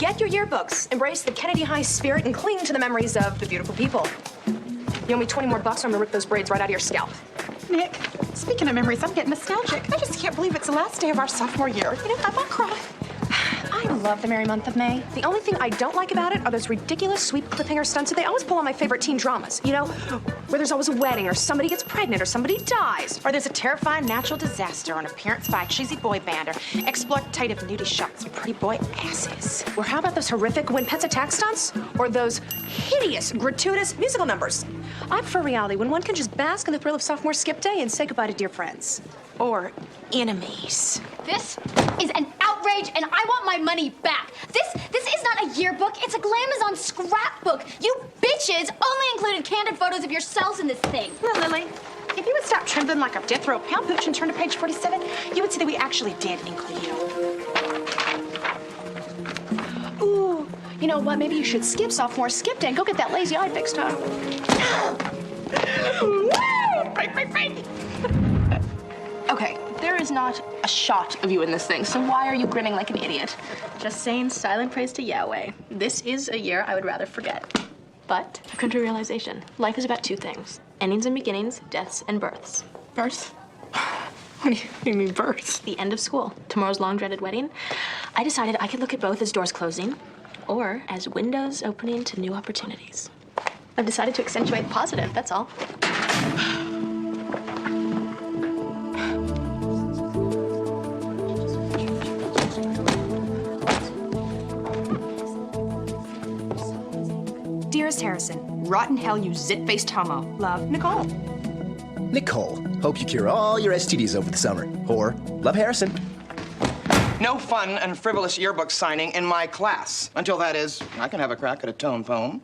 Get your yearbooks, embrace the Kennedy High spirit, and cling to the memories of the beautiful people. You owe me 20 more bucks, or I'm gonna rip those braids right out of your scalp. Nick, speaking of memories, I'm getting nostalgic. I just can't believe it's the last day of our sophomore year. You know, I might cry. I love the merry month of May. The only thing I don't like about it are those ridiculous sweep cliffhanger stunts that they always pull on my favorite teen dramas. You know, where there's always a wedding, or somebody gets pregnant, or somebody dies. Or there's a terrifying natural disaster, or an appearance by a cheesy boy band, or exploitative nudie shots of pretty boy asses. Or how about those horrific when pets attack stunts? Or those hideous, gratuitous musical numbers? I prefer reality when one can just bask in the thrill of sophomore skip day and say goodbye to dear friends. Or enemies. This is an outrage, and I want my money back. This is not a yearbook. It's a Glamazon scrapbook. You bitches only included candid photos of yourselves in this thing. Well, Lily, if you would stop trembling like a death row pound pooch and turn to page 47, you would see that we actually did include you. Ooh, you know what? Maybe you should skip sophomore skip day and go get that lazy eye fixed, huh? Okay, there is not a shot of you in this thing, so why are you grinning like an idiot? Just saying silent praise to Yahweh. This is a year I would rather forget. But I've come to a realization. Life is about two things. Endings and beginnings, deaths and births. Birth? What do you mean birth? The end of school, tomorrow's long-dreaded wedding. I decided I could look at both as doors closing or as windows opening to new opportunities. I've decided to accentuate the positive, that's all. Dearest Harrison, Rotten hell, you zit-faced homo. love, Nicole. Nicole, hope you cure all your STDs over the summer. Or, love Harrison. No fun and frivolous yearbook signing in my class. Until that is, I can have a crack at a tone poem.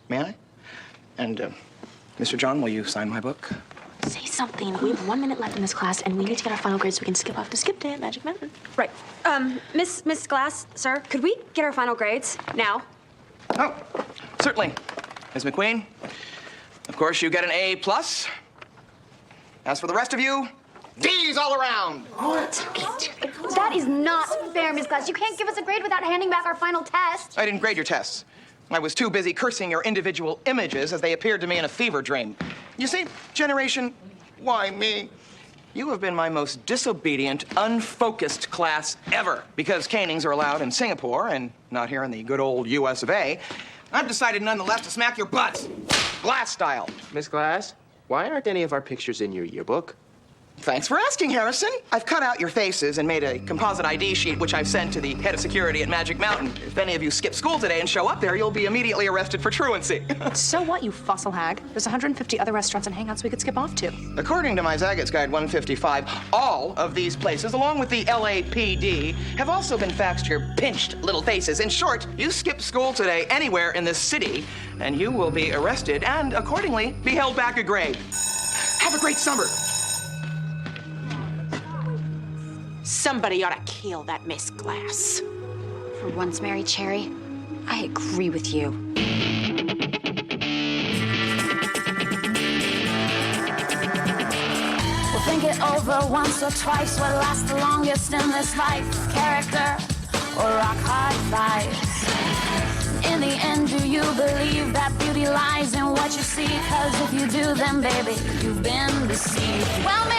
May I? And, Mr. John, will you sign my book? Say something. We have 1 minute left in this class, and we need to get our final grades so we can skip off to skip day at Magic Mountain. Right. Miss Glass, sir, could we get our final grades now? Oh, certainly. Ms. McQueen, of course you get an A+. As for the rest of you, D's all around. That is not fair, Miss Glass. You can't give us a grade without handing back our final test. I didn't grade your tests. I was too busy cursing your individual images as they appeared to me in a fever dream. You see, Generation, why me? You have been my most disobedient, unfocused class ever. Because canings are allowed in Singapore and not here in the good old US of A, I've decided nonetheless to smack your butts. Glass style. Miss Glass, why aren't any of our pictures in your yearbook? Thanks for asking, Harrison. I've cut out your faces and made a composite ID sheet, which I've sent to the head of security at Magic Mountain. If any of you skip school today and show up there, you'll be immediately arrested for truancy. So what, you fossil hag? There's 150 other restaurants and hangouts we could skip off to. According to my Zaggett's Guide 155, all of these places, along with the LAPD, have also been faxed to your pinched little faces. In short, you skip school today anywhere in this city, and you will be arrested and, accordingly, be held back a grade. Have a great summer. Somebody ought to kill that Miss Glass. For once, Mary Cherry, I agree with you. We'll think it over once or twice. What lasts the longest in this life? Character or rock hard fights? In the end, do you believe that beauty lies in what you see? 'Cause if you do, then baby, you've been deceived. Well, me.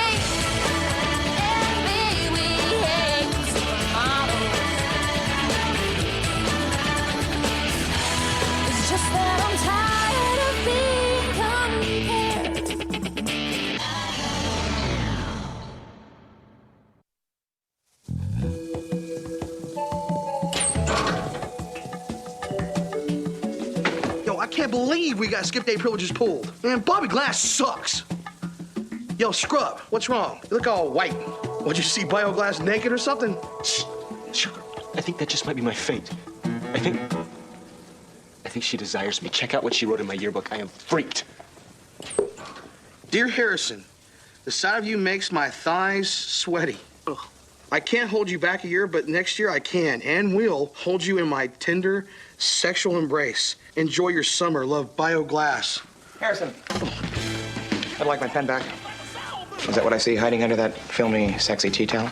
Just that I'm tired of being compared. Yo, I can't believe we got skip day privileges pulled. Man, Bobby Glass sucks. Yo, Scrub, what's wrong? You look all white. What'd you see, Bioglass naked or something? Shh. I think that just might be my fate. I think she desires me. Check out what she wrote in my yearbook. I am freaked. Dear Harrison, the sight of you makes my thighs sweaty. Ugh. I can't hold you back a year, but next year I can and will hold you in my tender sexual embrace. Enjoy your summer. Love, Bioglass. Harrison, I'd like my pen back. Is that what I see hiding under that filmy, sexy tea towel?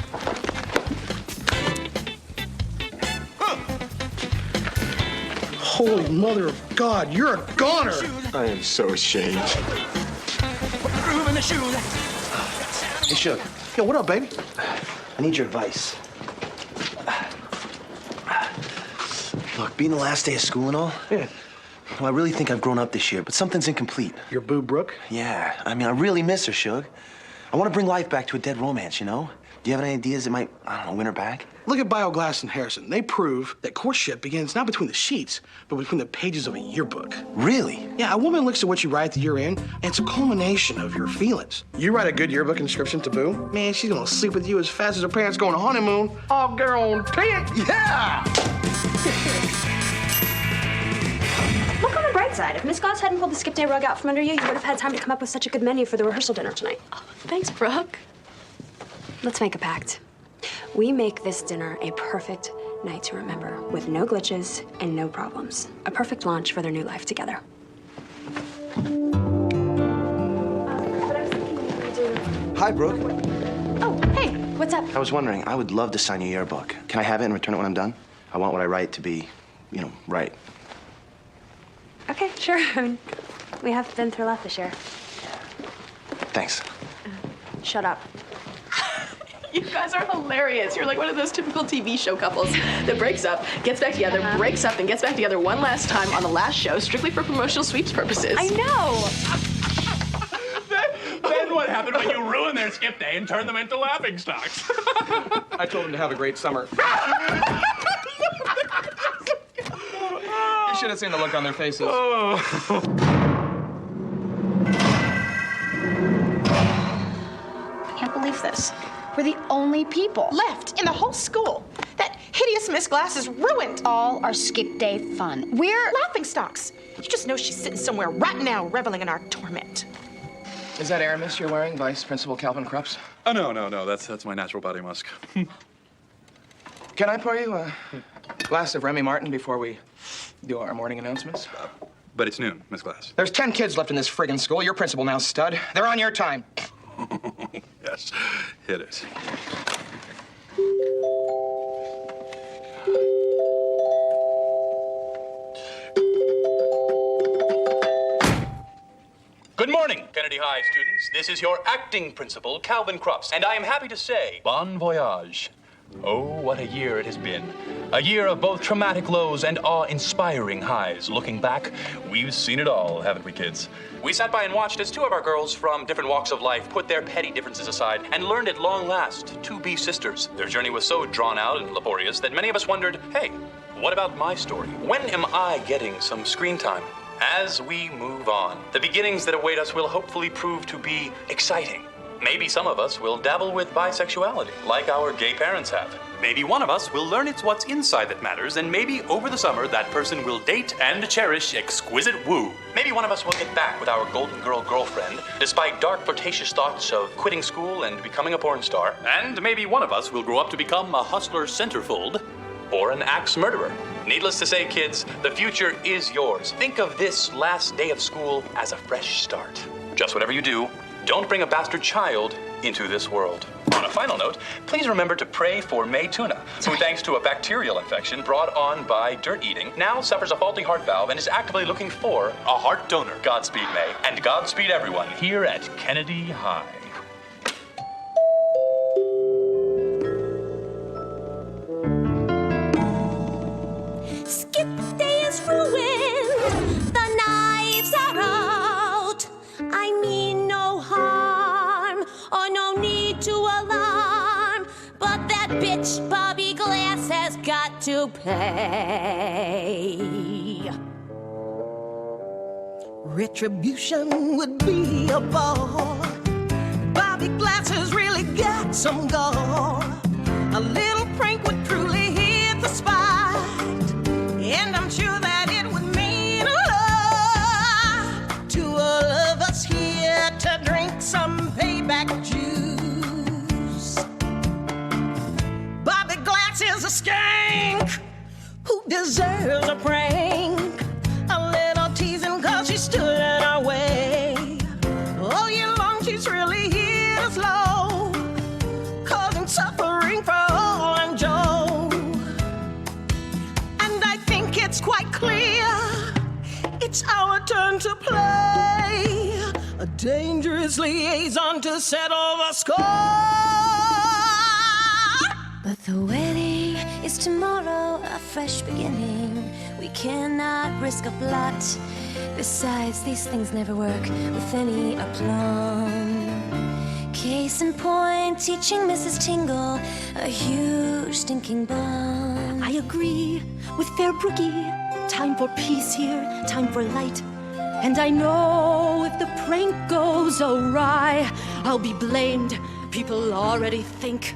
Holy mother of God, you're a goner! I am so ashamed. Hey, Suge. Yo, what up, baby? I need your advice. Look, being the last day of school and all, Yeah. well, I really think I've grown up this year, but something's incomplete. Your boo Brooke? Yeah, I mean, I really miss her, Suge. I want to bring life back to a dead romance, you know? Do you have any ideas that might, I don't know, win her back? Look at Bioglass and Harrison. They prove that courtship begins not between the sheets, but between the pages of a yearbook. Really? Yeah, a woman looks at what you write at the year end, and it's a culmination of your feelings. You write a good yearbook inscription to Boo, man, she's gonna sleep with you as fast as her parents go on a honeymoon. All guaranteed. Yeah! Look on the bright side. If Miss Glass hadn't pulled the skip day rug out from under you, you would have had time to come up with such a good menu for the rehearsal dinner tonight. Thanks, Brooke. Let's make a pact. We make this dinner a perfect night to remember, with no glitches and no problems. A perfect launch for their new life together. Hi, Brooke. Oh, hey, what's up? I was wondering, I would love to sign your yearbook. Can I have it and return it when I'm done? I want what I write to be, you know, right. Okay, sure. I mean, we have been through a lot this year. Thanks. Shut up. You guys are hilarious. You're like one of those typical TV show couples that breaks up, gets back together, breaks up, and gets back together one last time on the last show, strictly for promotional sweeps purposes. I know. Then what happened when you ruined their skip day and turned them into laughing stocks? I told them to have a great summer. You should have seen the look on their faces. I can't believe this. We're the only people left in the whole school. That hideous Miss Glass has ruined all our skip day fun. We're laughingstocks. You just know she's sitting somewhere right now reveling in our torment. Is that Aramis you're wearing, Vice Principal Calvin Krups? Oh, no. That's my natural body musk. Can I pour you a glass of Remy Martin before we do our morning announcements? But it's noon, Miss Glass. There's 10 kids left in this friggin' school. You're principal now, stud. They're on your time. Yes, hit it. Good morning, Kennedy High students. This is your acting principal, Calvin Krups, and I am happy to say, bon voyage. Oh, what a year it has been. A year of both traumatic lows and awe-inspiring highs. Looking back, we've seen it all, haven't we, kids? We sat by and watched as two of our girls from different walks of life put their petty differences aside and learned at long last to be sisters. Their journey was so drawn out and laborious that many of us wondered, hey, what about my story? When am I getting some screen time? As we move on, the beginnings that await us will hopefully prove to be exciting. Maybe some of us will dabble with bisexuality, like our gay parents have. Maybe one of us will learn it's what's inside that matters, and maybe over the summer that person will date and cherish exquisite woo. Maybe one of us will get back with our Golden Girl girlfriend, despite dark flirtatious thoughts of quitting school and becoming a porn star. And maybe one of us will grow up to become a hustler centerfold or an axe murderer. Needless to say, kids, the future is yours. Think of this last day of school as a fresh start. Just whatever you do, don't bring a bastard child into this world. On a final note, please remember to pray for May Tuna, who thanks to a bacterial infection brought on by dirt eating, now suffers a faulty heart valve and is actively looking for a heart donor. Godspeed, May, and Godspeed everyone here at Kennedy High. Skip day is ruined. The knives are out. I mean no harm or no need to alarm. But that bitch Bobby Glass has got to pay. Retribution would be a ball. Bobby Glass has really got some gall. A little prank would truly hit the spot. And I'm sure that it would mean a lot to all of us here to drink some payback juice. Bobby Glass is a skank who deserves a prank. A little teasing 'cause she stood in our way. All year long she's really hit us low, causing suffering for all and Joe. And I think it's quite clear It's our turn to play. A dangerous liaison to settle the score. But the wedding is tomorrow, a fresh beginning. We cannot risk a blot. Besides, these things never work with any aplomb. Case in point, teaching Mrs. Tingle a huge stinking bomb. I agree with Fair Brookie. Time for peace here, time for light. And I know if the prank goes awry, I'll be blamed. People already think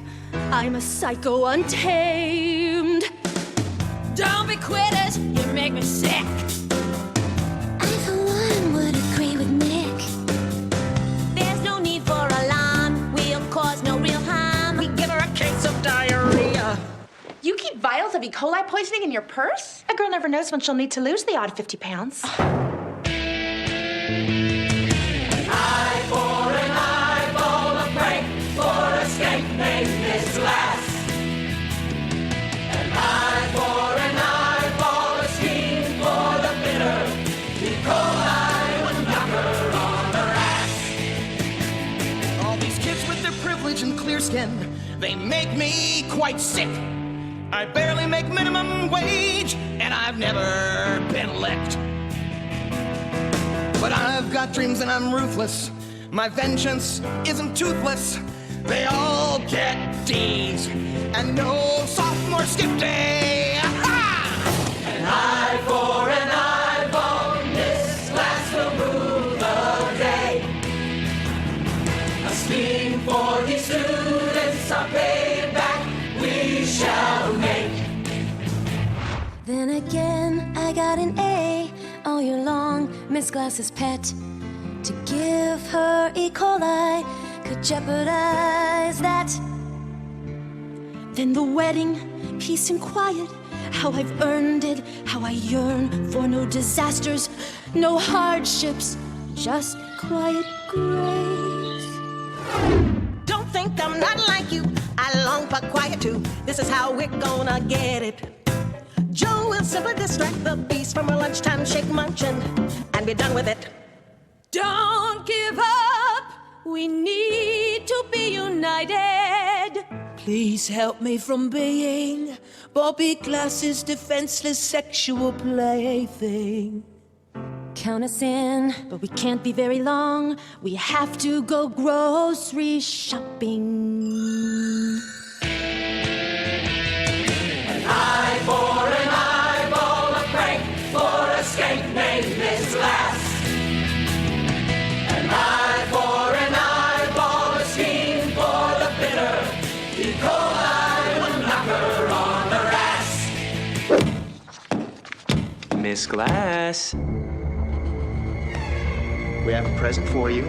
I'm a psycho untamed. Don't be quitters, you make me sick. I, for one, would agree with Nick. There's no need for alarm. We'll cause no real harm. We give her a case of diarrhea. You keep vials of E. coli poisoning in your purse? A girl never knows when she'll need to lose the odd 50 pounds. All these kids with their privilege and clear skin, they make me quite sick. I barely make minimum wage, and I've never been licked. But I've got dreams and I'm ruthless. My vengeance isn't toothless. They all get D's, and no sophomore skip day. An eye for an eyeball, this glass will rule the day. A scheme for these students, our payback we shall make. Then again, I got an A all year long, Miss Glass's pet. To give her E. coli could jeopardize that. Then the wedding, peace and quiet. How I've earned it, how I yearn for no disasters, no hardships, just quiet grace. Don't think I'm not like you. I long for quiet too. This is how we're gonna get it. Joe will simply distract the beast from her lunchtime shake munching and be done with it. Don't give up. We need to be united. Please help me from being Bobby Glass's defenseless sexual plaything. Count us in. But we can't be very long. We have to go grocery shopping. An eye for an eyeball, a prank for a skank named Miss Glass. An eye for an eyeball, a scheme for the bitter. E. coli will knock her on her ass. Miss Glass. We have a present for you.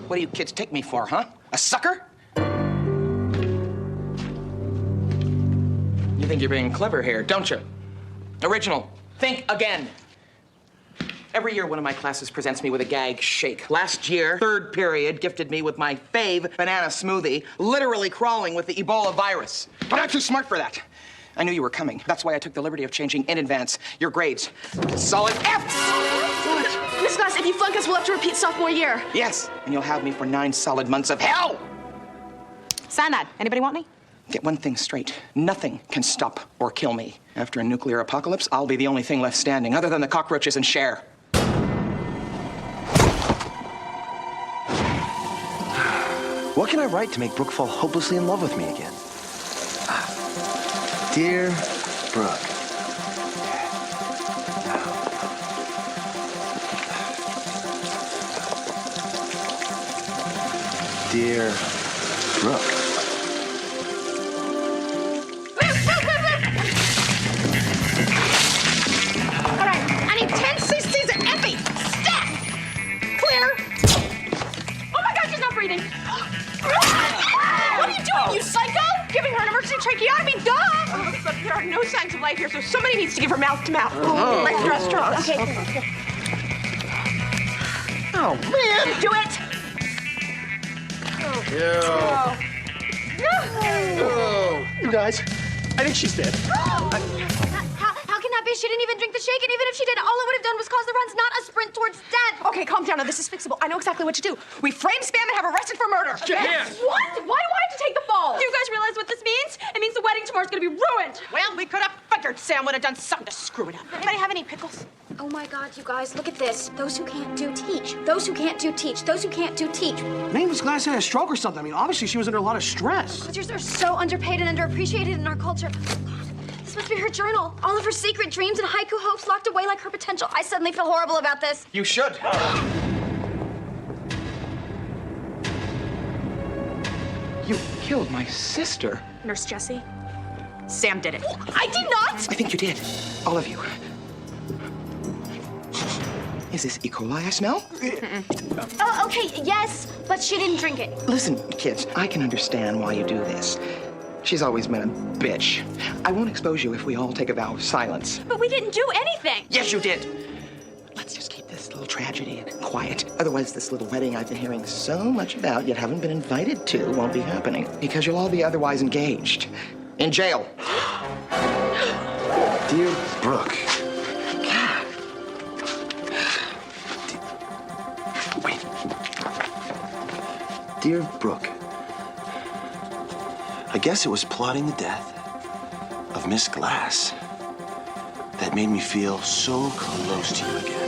What do you kids take me for, huh? A sucker? You think you're being clever here, don't you? Original. Think again. Every year, one of my classes presents me with a gag shake. Last year, third period gifted me with my fave banana smoothie, literally crawling with the Ebola virus. But I'm too smart for that. I knew you were coming. That's why I took the liberty of changing in advance your grades. Solid F's! Miss Glass, if you flunk us, we'll have to repeat sophomore year. Yes, and you'll have me for 9 solid months of hell! Sign that. Anybody want me? Get one thing straight. Nothing can stop or kill me. After a nuclear apocalypse, I'll be the only thing left standing, other than the cockroaches and Cher. What can I write to make Brooke fall hopelessly in love with me again? Dear Brooke. Dear Brooke. All right, I need 10 cc's of epi. Stat! Clear. Oh my God, she's not breathing. What are you doing, you psycho? Giving her an emergency tracheotomy, duh! But there are no signs of life here, so somebody needs to give her mouth to mouth. Like dress drugs. Okay. Oh, man. Do it. You guys, I think she's dead. How can that be? She didn't even drink the shake, and even if she did, all it would have done was cause the runs, not a sprint towards death. Okay, calm down. Now, this is fixable. I know exactly what to do. We frame Spam and have her arrested for murder. Yes. What? Why do I have to take the fall? You guys realize what this means? It means the wedding tomorrow's gonna be ruined. Well, we could have figured Sam would have done something to screw it up. Anybody have any pickles? Oh my God, you guys, look at this. Those who can't do teach. Those who can't do teach. Those who can't do teach. Maybe Miss Glass had a stroke or something. I mean, obviously she was under a lot of stress. Teachers are so underpaid and underappreciated in our culture. God, this must be her journal. All of her secret dreams and haiku hopes locked away like her potential. I suddenly feel horrible about this. You should. You killed my sister. Nurse Jessie, Sam did it. I did not! I think you did. All of you. Is this E. coli I smell? Oh, okay, yes, but she didn't drink it. Listen, kids, I can understand why you do this. She's always been a bitch. I won't expose you if we all take a vow of silence. But we didn't do anything. Yes, you did. Let's just keep this little tragedy quiet. Otherwise, this little wedding I've been hearing so much about yet haven't been invited to won't be happening because you'll all be otherwise engaged. In jail. Dear Brooke. Wait. Dear Brooke, I guess it was plotting the death of Miss Glass that made me feel so close to you again.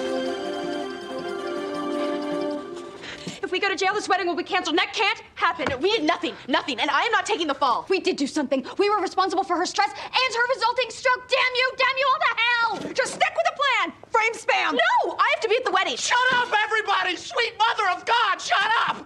If we go to jail, this wedding will be canceled. And that can't happen. We did nothing, and I am not taking the fall. We did do something. We were responsible for her stress and her resulting stroke. Damn you all to hell! Just stick with the plan. Frame Spam. No, I have to be at the wedding. Shut up, everybody! Sweet mother of God, shut up!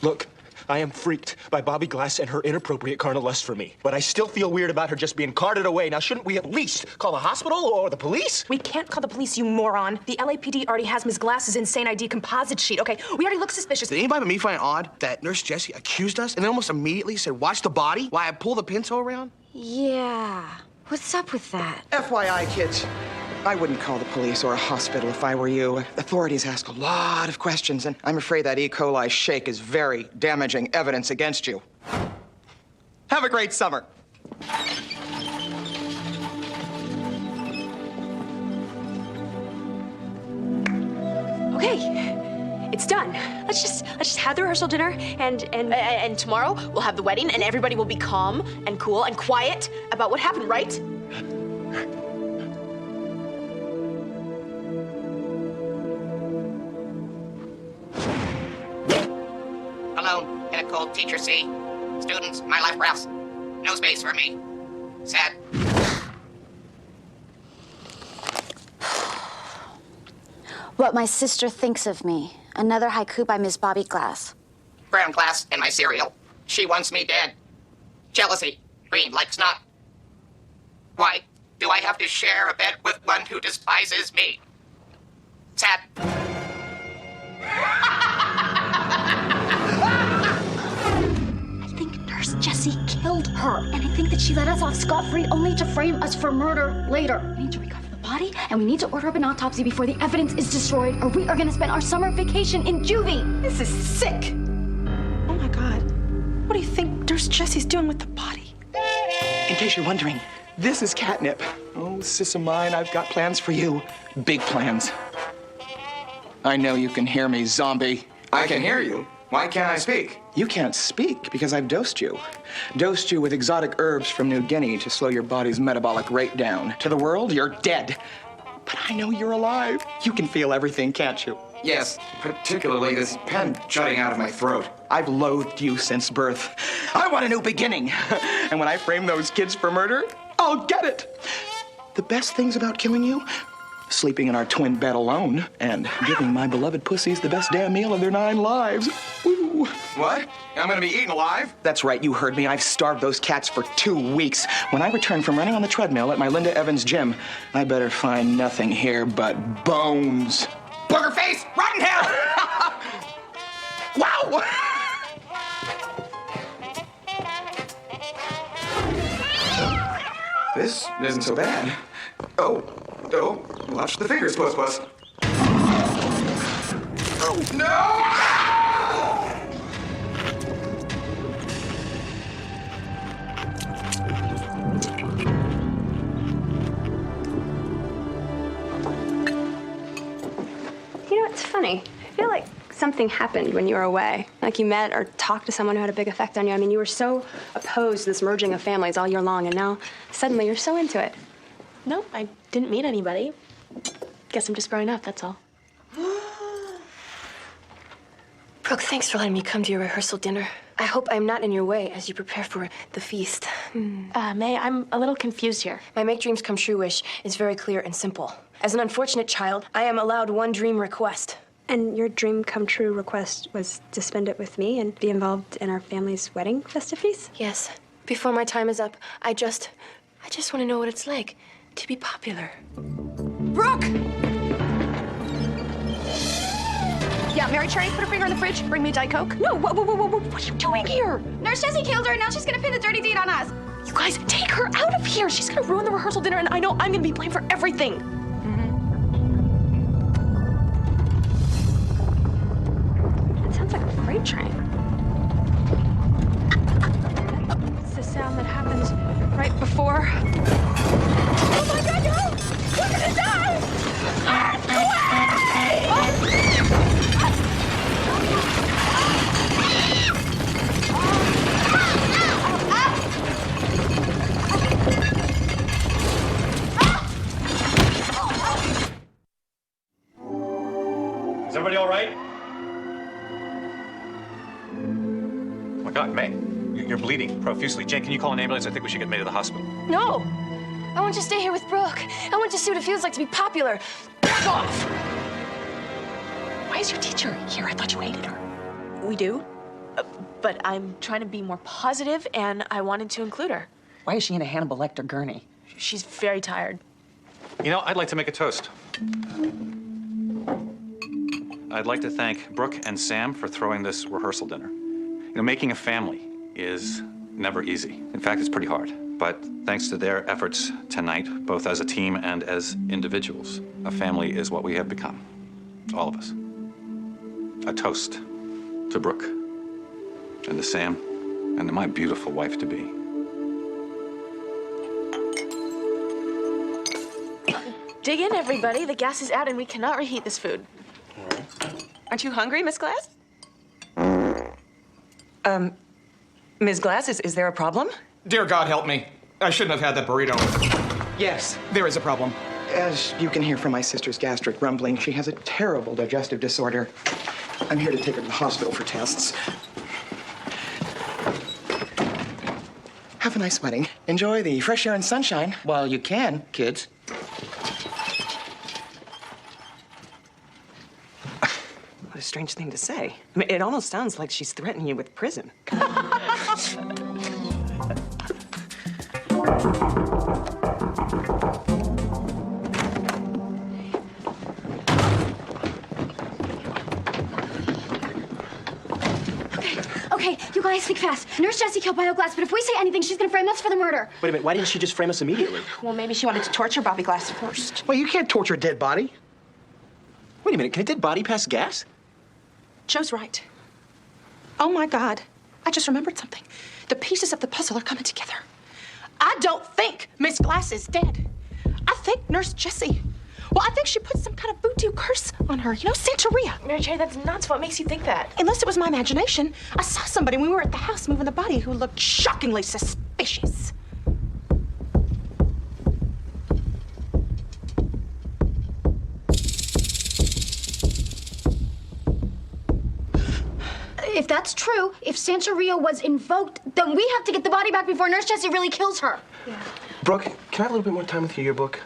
Look, I am freaked by Bobby Glass and her inappropriate carnal lust for me. But I still feel weird about her just being carted away. Now, shouldn't we at least call the hospital or the police? We can't call the police, you moron. The LAPD already has Ms. Glass's insane ID composite sheet, okay? We already look suspicious. Did anybody but me find it odd that Nurse Jessie accused us and then almost immediately said, watch the body while I pull the pinto around? Yeah. What's up with that? FYI, kids, I wouldn't call the police or a hospital if I were you. Authorities ask a lot of questions, and I'm afraid that E. coli shake is very damaging evidence against you. Have a great summer. Okay. It's done. Let's just have the rehearsal dinner And tomorrow we'll have the wedding, and everybody will be calm and cool and quiet about what happened, right? Alone in a cold teacher seat. Students, my life graphs. No space for me. Sad. What my sister thinks of me. Another haiku by Miss Bobby Glass. Brown glass in my cereal. She wants me dead. Jealousy. Green like snot. Why do I have to share a bed with one who despises me? Sad. I think Nurse Jessie killed her, and I think that she let us off scot-free only to frame us for murder later. We need to recover the body, and we need to order up an autopsy before the evidence is destroyed, or we are going to spend our summer vacation in juvie. This is sick. Oh my God. What do you think Nurse Jessie's doing with the body? In case you're wondering, this is catnip. Oh, sis of mine, I've got plans for you. Big plans. I know you can hear me, zombie. I can hear you. Why can't I speak? You can't speak because I've dosed you. Dosed you with exotic herbs from New Guinea to slow your body's metabolic rate down. To the world, you're dead. But I know you're alive. You can feel everything, can't you? Yes, particularly this pen jutting out of my throat. I've loathed you since birth. I want a new beginning. And when I frame those kids for murder, I'll get it. The best things about killing you? Sleeping in our twin bed alone and giving my beloved pussies the best damn meal of their 9 lives. Woo. What? I'm gonna be eaten alive? That's right, you heard me. I've starved those cats for 2 weeks. When I return from running on the treadmill at my Linda Evans gym, I better find nothing here but bones. Booger face! Rotten hell! Wow! This isn't so bad. Oh, watch the fingers, Puss Puss. You know, it's funny. I feel like something happened when you were away. Like you met or talked to someone who had a big effect on you. I mean, you were so opposed to this merging of families all year long, and now suddenly you're so into it. Nope, I didn't meet anybody. Guess I'm just growing up, that's all. Brooke, thanks for letting me come to your rehearsal dinner. I hope I'm not in your way as you prepare for the feast. May, I'm a little confused here. My make dreams come true wish is very clear and simple. As an unfortunate child, I am allowed one dream request. And your dream come true request was to spend it with me and be involved in our family's wedding festivities? Yes. Before my time is up, I just want to know what it's like to be popular. Brooke! Yeah, Mary Cherry, put her finger in the fridge. Bring me a Diet Coke. No, what are you doing here? Nurse Jessie killed her. Now she's gonna pin the dirty deed on us. You guys, take her out of here. She's gonna ruin the rehearsal dinner, and I know I'm gonna be blamed for everything. It sounds like a freight train. It's the sound that happens right before. Oh my God, no! We're gonna die! Is everybody all right? Oh my God, May, you're bleeding profusely. Jane, can you call an ambulance? I think we should get May to the hospital. No! I want you to stay here with Brooke. I want you to see what it feels like to be popular. Back off! Why is your teacher here? I thought you hated her. We do, but I'm trying to be more positive, and I wanted to include her. Why is she in a Hannibal Lecter gurney? She's very tired. You know, I'd like to make a toast. I'd like to thank Brooke and Sam for throwing this rehearsal dinner. You know, making a family is never easy. In fact, it's pretty hard. But thanks to their efforts tonight, both as a team and as individuals, a family is what we have become. All of us. A toast to Brooke and to Sam and to my beautiful wife-to-be. Dig in, everybody. The gas is out, and we cannot reheat this food. Aren't you hungry, Miss Glass? Ms. Glass, is there a problem? Dear God, help me. I shouldn't have had that burrito. Yes, there is a problem. As you can hear from my sister's gastric rumbling, she has a terrible digestive disorder. I'm here to take her to the hospital for tests. Have a nice wedding. Enjoy the fresh air and sunshine while you can, kids. What a strange thing to say. I mean, it almost sounds like she's threatening you with prison. Okay, you guys, think fast. Nurse Jessie killed Bio Glass, but if we say anything, she's gonna frame us for the murder. Wait a minute, why didn't she just frame us immediately? Well, maybe she wanted to torture Bobby Glass first. Well, you can't torture a dead body. Wait a minute, can a dead body pass gas? Joe's right. Oh my God, I just remembered something. The pieces of the puzzle are coming together. I don't think Miss Glass is dead. I think Nurse Jessie. Well, I think she put some kind of voodoo curse on her, you know, Santeria. Mary Cherry, that's nuts. What makes you think that? Unless it was my imagination. I saw somebody when we were at the house moving the body who looked shockingly suspicious. If that's true, if Santeria was invoked, then we have to get the body back before Nurse Jessie really kills her. Yeah. Brooke, can I have a little bit more time with your yearbook?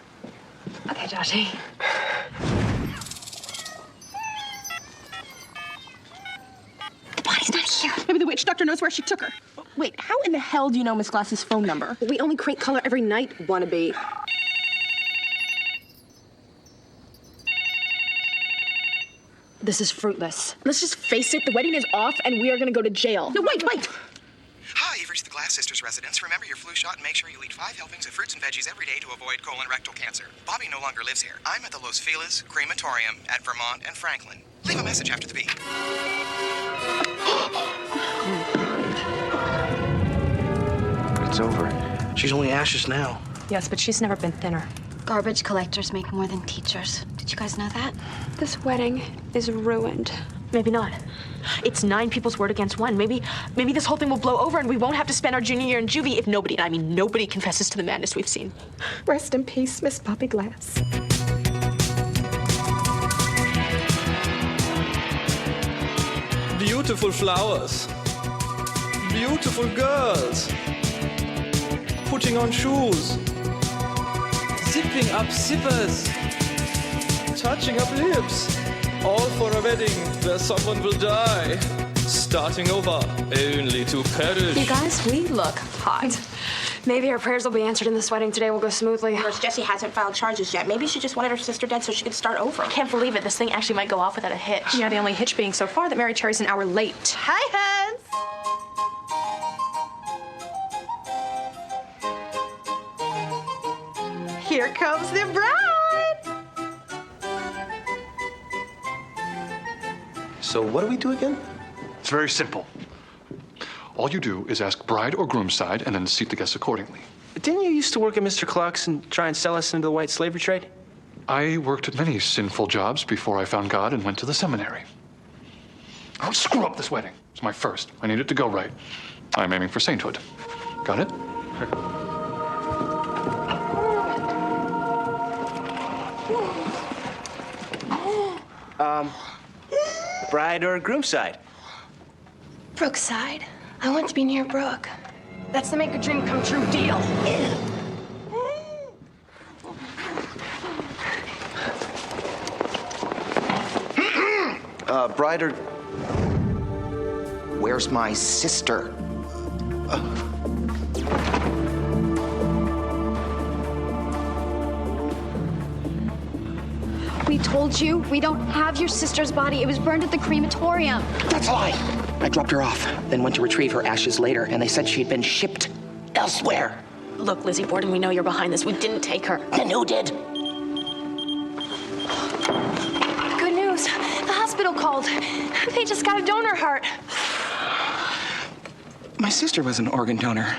Okay, Joshy. The body's not here. Maybe the witch doctor knows where she took her. Wait, how in the hell do you know Miss Glass's phone number? We only crank color every night, wannabe. This is fruitless. Let's just face it, the wedding is off and we are gonna go to jail. No, wait! Hi, you've reached the Glass Sisters residence. Remember your flu shot and make sure you eat 5 helpings of fruits and veggies every day to avoid colon rectal cancer. Bobby no longer lives here. I'm at the Los Feliz Crematorium at Vermont and Franklin. Leave a message after the beep. It's over. She's only ashes now. Yes, but she's never been thinner. Garbage collectors make more than teachers. Did you guys know that? This wedding is ruined. Maybe not. It's 9 people's word against 1. Maybe this whole thing will blow over and we won't have to spend our junior year in juvie if nobody, and I mean nobody, confesses to the madness we've seen. Rest in peace, Miss Bobby Glass. Beautiful flowers. Beautiful girls. Putting on shoes. Zipping up zippers. Touching up lips. All for a wedding where someone will die. Starting over, only to perish. You guys, we look hot. Maybe our prayers will be answered and this wedding today will go smoothly. Nurse Jessie hasn't filed charges yet. Maybe she just wanted her sister dead so she could start over. I can't believe it. This thing actually might go off without a hitch. Yeah, the only hitch being so far that Mary Cherry's an hour late. Hi, Hans. Here comes the bride. So what do we do again? It's very simple. All you do is ask bride or groom's side and then seat the guests accordingly. Didn't you used to work at Mr. Clark's and try and sell us into the white slavery trade? I worked at many sinful jobs before I found God and went to the seminary. Don't screw up this wedding. It's my first. I need it to go right. I'm aiming for sainthood. Got it? Bride or groom's side? Brooke's side. I want to be near Brooke. That's the make a dream come true deal. Bride or... Where's my sister? We told you we don't have your sister's body. It was burned at the crematorium. That's a lie. I dropped her off, then went to retrieve her ashes later, and they said she'd been shipped elsewhere. Look, Lizzie Borden, we know you're behind this. We didn't take her. Then who did? Good news. The hospital called. They just got a donor heart. My sister was an organ donor.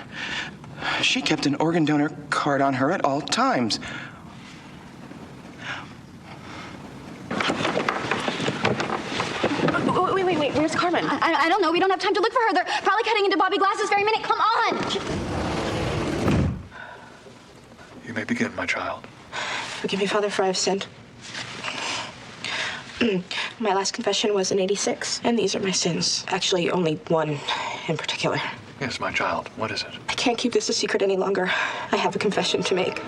She kept an organ donor card on her at all times. Wait, where's Carmen? I don't know. We don't have time to look for her. They're probably cutting into Bobby Glass this very minute. Come on. You may begin, my child. Forgive me, Father, for I've sinned. My last confession was in '86, and these are my sins. Actually, only one in particular. Yes, my child. What is it? I can't keep this a secret any longer. I have a confession to make.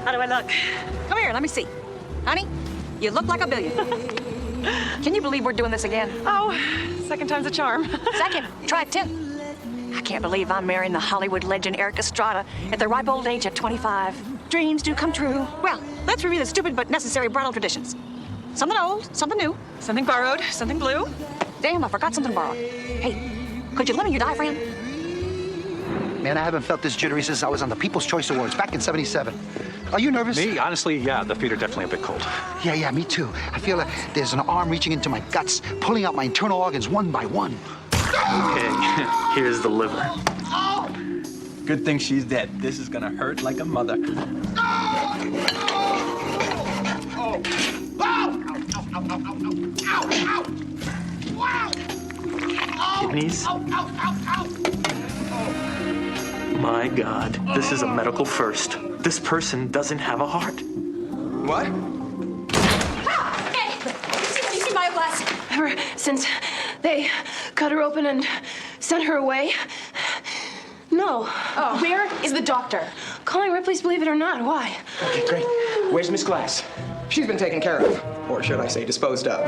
How do I look? Come here, let me see. Honey, you look like a billion. Can you believe we're doing this again? Oh, second time's a charm. Second, try 10. I can't believe I'm marrying the Hollywood legend Eric Estrada at the ripe old age of 25. Dreams do come true. Well, let's review the stupid but necessary bridal traditions. Something old, something new. Something borrowed, something blue. Damn, I forgot something borrowed. Hey, could you limit your diaphragm? Man, I haven't felt this jittery since I was on the People's Choice Awards back in '77. Are you nervous? Me? Honestly, yeah. The feet are definitely a bit cold. Yeah, me too. I feel like there's an arm reaching into my guts, pulling out my internal organs one by one. Okay, here's the liver. Good thing she's dead. This is gonna hurt like a mother. Kidneys? My God, this is a medical first. This person doesn't have a heart. What? Hey, you see my glass? Ever since they cut her open and sent her away? No. Oh, where is the doctor? Calling Ripley's Believe It or Not. Why? Okay, great. Where's Miss Glass? She's been taken care of. Or should I say disposed of.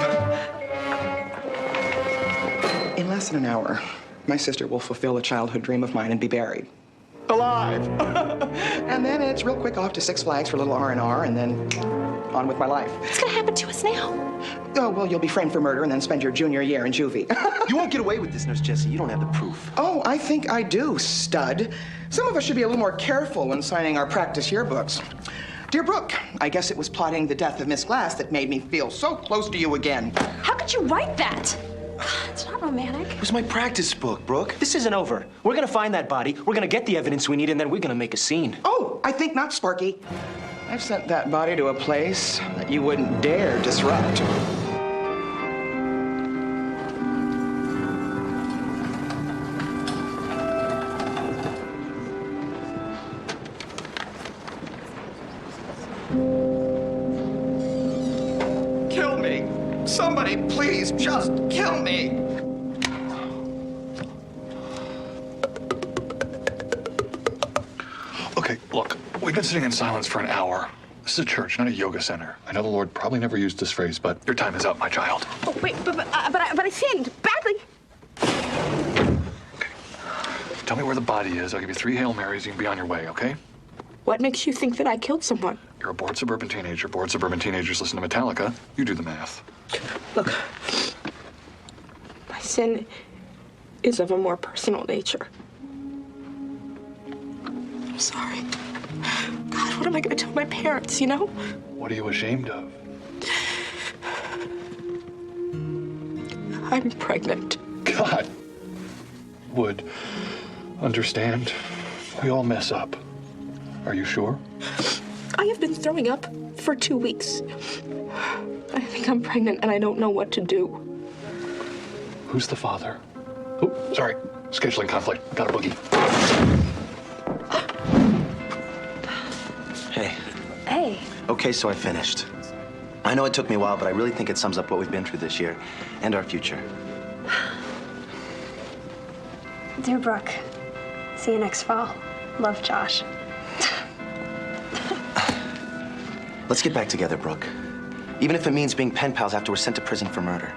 In less than an hour, my sister will fulfill a childhood dream of mine and be buried. Alive! And then it's real quick off to Six Flags for a little R&R, and then on with my life. What's gonna happen to us now? Oh, well, you'll be framed for murder and then spend your junior year in juvie. You won't get away with this, Nurse Jessie. You don't have the proof. Oh, I think I do, stud. Some of us should be a little more careful when signing our practice yearbooks. Dear Brooke, I guess it was plotting the death of Miss Glass that made me feel so close to you again. How could you write that? It's not romantic. It was my practice book, Brooke. This isn't over. We're gonna find that body, we're gonna get the evidence we need, and then we're gonna make a scene. Oh, I think not, Sparky. I've sent that body to a place that you wouldn't dare disrupt. Kill me. Somebody, please, just kill me. Okay, look, we've been sitting in silence for an hour. This is a church, not a yoga center. I know the Lord probably never used this phrase, but your time is up, my child. Oh, wait, but I sinned badly. Tell me where the body is. I'll give you 3 Hail Marys. You can be on your way, okay? What makes you think that I killed someone? You're a bored suburban teenager. Bored suburban teenagers listen to Metallica. You do the math. Look, my sin is of a more personal nature. I'm sorry. God, what am I going to tell my parents, you know? What are you ashamed of? I'm pregnant. God would understand. We all mess up. Are you sure? I have been throwing up for 2 weeks. I think I'm pregnant and I don't know what to do. Who's the father? Oh, sorry. Scheduling conflict. Got a boogie. Hey. Hey. Okay, so I finished. I know it took me a while, but I really think it sums up what we've been through this year and our future. Dear Brooke, see you next fall. Love, Josh. Let's get back together, Brooke. Even if it means being pen pals after we're sent to prison for murder.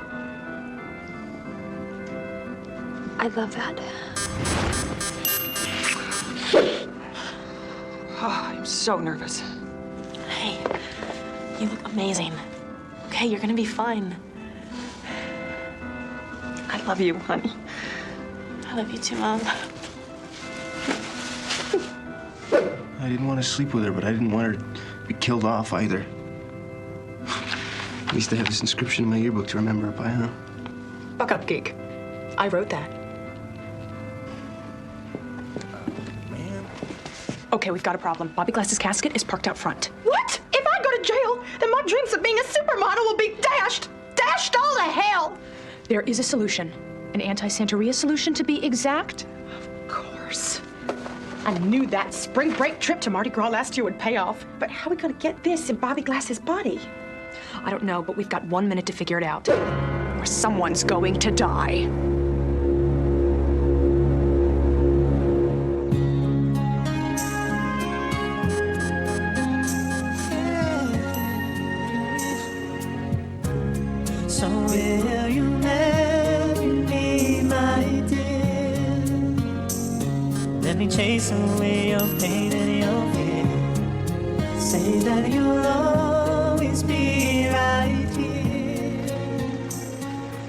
I'd love that. Oh, I'm so nervous. Hey, you look amazing. Okay, you're gonna be fine. I love you, honey. I love you too, Mom. I didn't want to sleep with her, but I didn't want her to be killed off either. At least I have this inscription in my yearbook to remember her by, huh? Buck up, geek. I wrote that. Okay, we've got a problem. Bobby Glass's casket is parked out front. What? If I go to jail, then my dreams of being a supermodel will be dashed. Dashed all to hell. There is a solution. An anti-Santeria solution, to be exact. Of course. I knew that spring break trip to Mardi Gras last year would pay off. But how are we gonna get this in Bobby Glass's body? I don't know, but we've got 1 minute to figure it out. Or someone's going to die. So will you marry me, my dear? Let me chase away your pain and your fear. Say that you'll always be right here.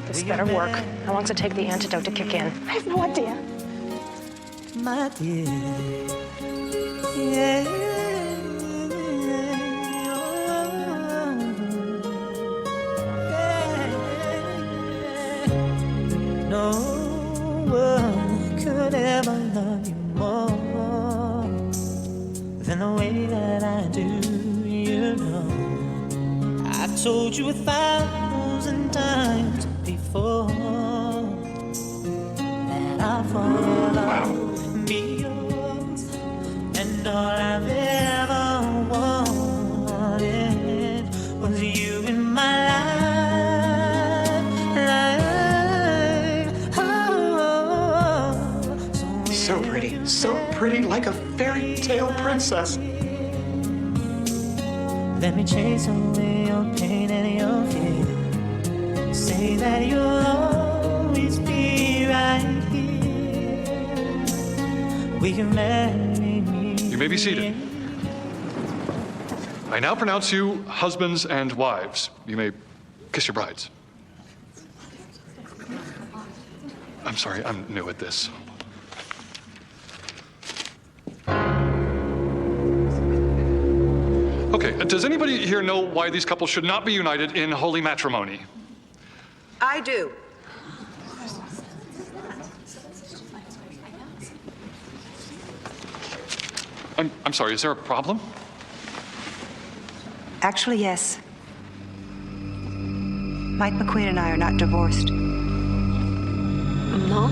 This better work. How long does it take the antidote to kick in? I have no idea. My dear. Yeah. No one could ever love you more than the way that I do, you know. I told you 1,000 times before that I'll forever be yours, and all I've ever wanted was you in my life. So pretty, like a fairy tale princess. Let me chase away your pain and your fear. Say that you'll always be right here. We can marry me. You may be seated. I now pronounce you husbands and wives. You may kiss your brides. I'm sorry, I'm new at this. Okay, does anybody here know why these couples should not be united in holy matrimony? I do. I'm sorry, is there a problem? Actually, yes. Mike McQueen and I are not divorced. No?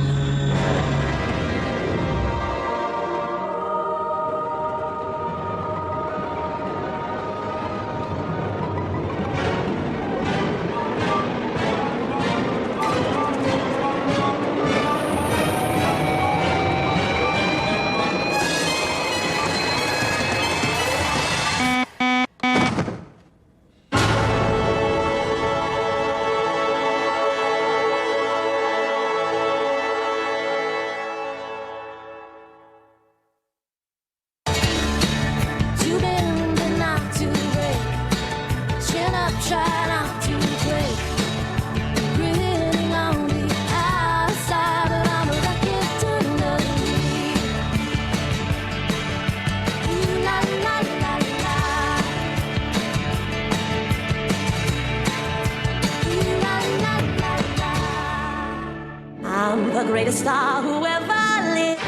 Try not to break. Really lonely outside, but I'm a rocket to the lead. Ooh, la la la la. Ooh, la la la la. I'm the greatest star who ever lived.